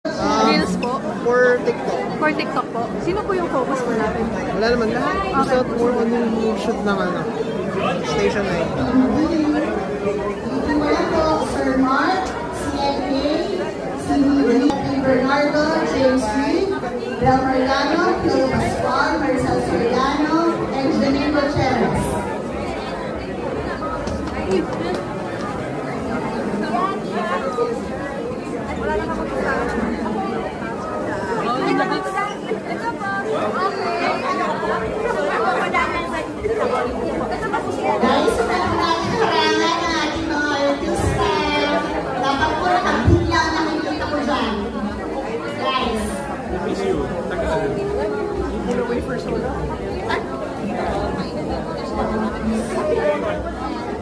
Reels po? For TikTok. For TikTok po? Sino po yung focus po natin? Wala naman lahat. Basta more on yung shoot ng Station 9. Sir Mark, CNA, Bernardo, James Reed, Del Mariano, Phil Pascual, Marcel Soriano, and Janine Gutierrez. Guys, sa pagkakarangan ng ating mga artista, dapat po nakabila ang nakikita ko dyan. Guys.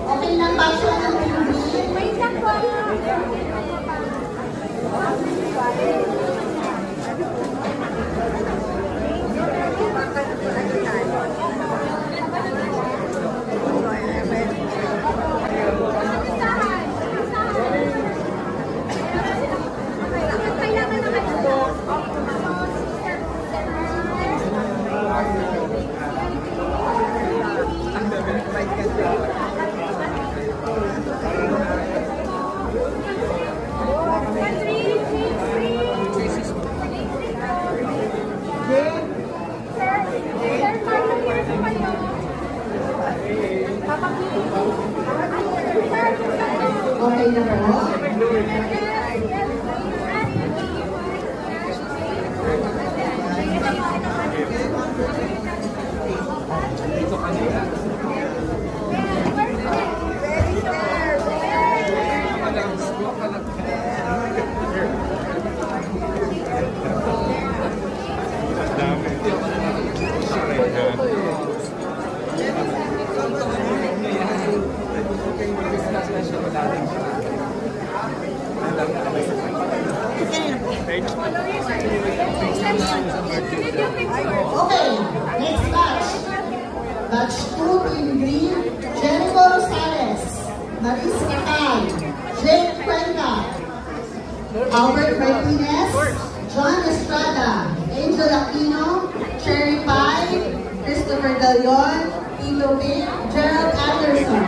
Okay lang ba siya ng pinubili? Wait lang po. Okay na po. Okay, next batch. Batch 2 in green, Jericho Rosales, Maris Catay, Jake Cuenca, Albert Martinez, John Estrada, Angel Aquino, Cherry Pie, Christopher De Leon, Tito Vic, Gerald Anderson.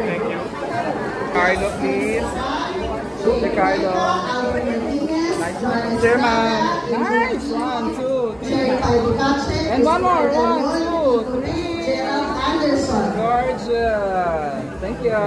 Thank you. Carlo, please. Carlo. Albert Martinez, John German. Nice. 1, 2, 3. Cherry Pie Bukache, And one more. Christopher De 1, Leon, 2, 3. Gerald Anderson. Gorgeous. Thank you.